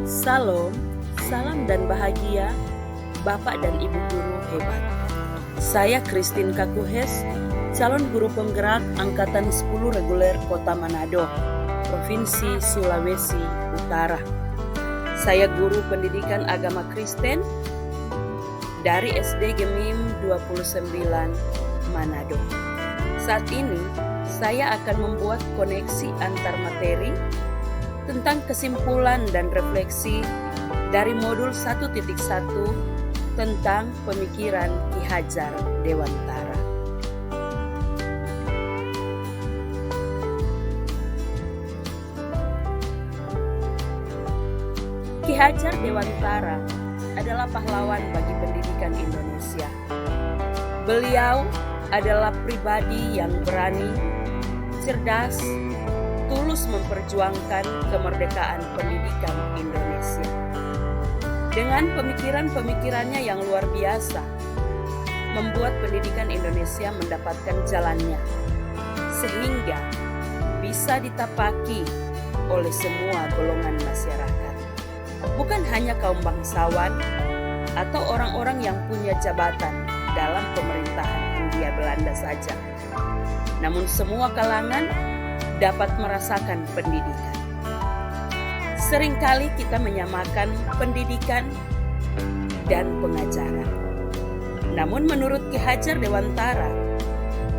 Salam, salam dan bahagia Bapak dan Ibu guru hebat. Saya Christine Kakuhes, calon guru penggerak Angkatan 10 Reguler Kota Manado, Provinsi Sulawesi Utara. Saya guru pendidikan agama Kristen dari SD Gemim 29 Manado. Saat ini, saya akan membuat koneksi antar materi tentang kesimpulan dan refleksi dari modul 1.1 tentang pemikiran Ki Hajar Dewantara. Ki Hajar Dewantara adalah pahlawan bagi pendidikan Indonesia. Beliau adalah pribadi yang berani, cerdas, tulus memperjuangkan kemerdekaan pendidikan Indonesia. Dengan pemikiran-pemikirannya yang luar biasa, membuat pendidikan Indonesia mendapatkan jalannya, sehingga bisa ditapaki oleh semua golongan masyarakat. Bukan hanya kaum bangsawan atau orang-orang yang punya jabatan dalam pemerintahan Hindia Belanda saja, namun semua kalangan dapat merasakan pendidikan. Seringkali kita menyamakan pendidikan dan pengajaran. Namun menurut Ki Hajar Dewantara,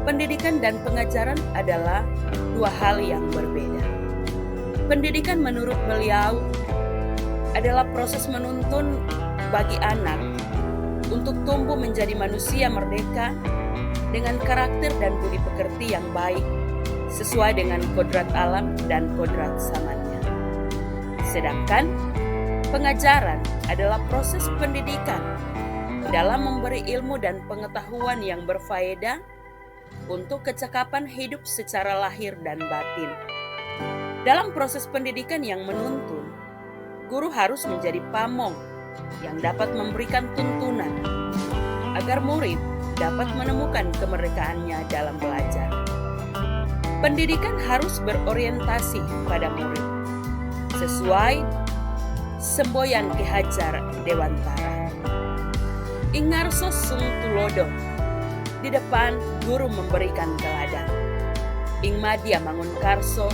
pendidikan dan pengajaran adalah dua hal yang berbeda. Pendidikan menurut beliau adalah proses menuntun bagi anak untuk tumbuh menjadi manusia merdeka dengan karakter dan budi pekerti yang baik sesuai dengan kodrat alam dan kodrat zamannya. Sedangkan pengajaran adalah proses pendidikan dalam memberi ilmu dan pengetahuan yang berfaedah untuk kecakapan hidup secara lahir dan batin. Dalam proses pendidikan yang menuntun, guru harus menjadi pamong yang dapat memberikan tuntunan agar murid dapat menemukan kemerdekaannya dalam belajar. Pendidikan harus berorientasi pada murid, sesuai semboyan Ki Hajar Dewantara. Ingarso sung tulodo, di depan guru memberikan teladan. Ing madya mangun karso,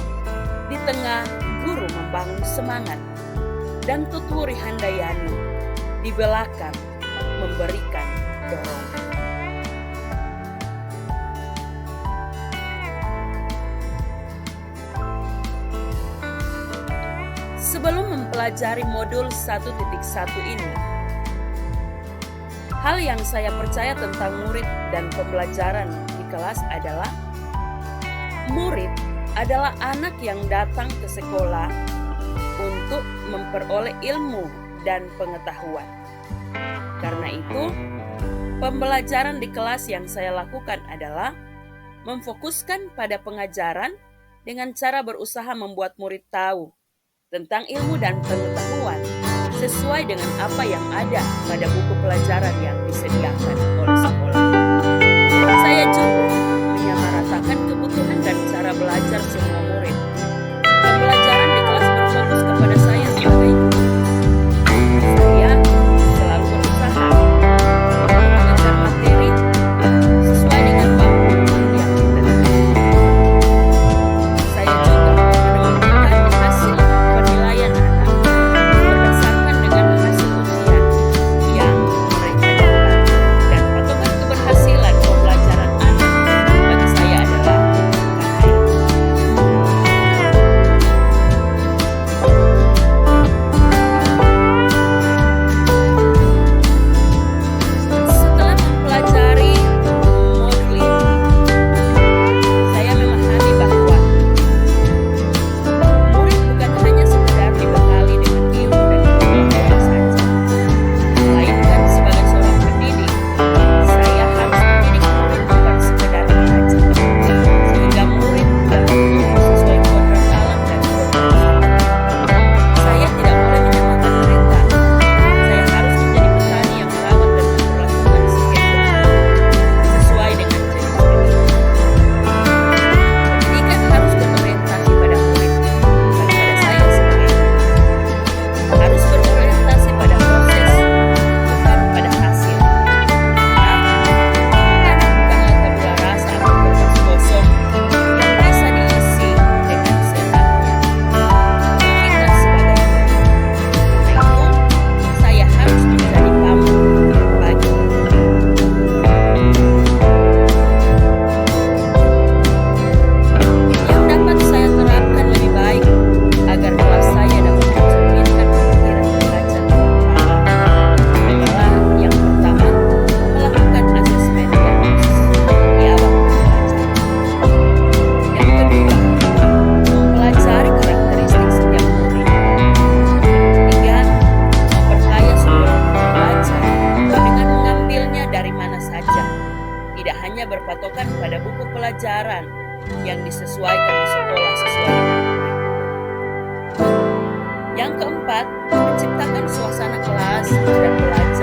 di tengah guru membangun semangat. Dan tuturi handayani, di belakang memberikan dorongan. Sebelum mempelajari modul 1.1 ini, hal yang saya percaya tentang murid dan pembelajaran di kelas adalah murid adalah anak yang datang ke sekolah untuk memperoleh ilmu dan pengetahuan. Karena itu, pembelajaran di kelas yang saya lakukan adalah memfokuskan pada pengajaran dengan cara berusaha membuat murid tahu tentang ilmu dan pengetahuan sesuai dengan apa yang ada pada buku pelajaran yang disediakan oleh sekolah. Saya juga menyamaratakan kebutuhan dan cara belajar semua murid. Pembelajaran di kelas berfokus kepada saya sebagai guru. Saya selalu berusaha mengajar materi sesuai dengan waktu yang ditentukan. Saya juga menemukan hasil penilaian anak berdasarkan dengan hasil ujian yang mereka dapat. Dan patokan keberhasilan pembelajaran anak bagi saya adalah KKI. Yang keempat, menciptakan suasana kelas dan belajar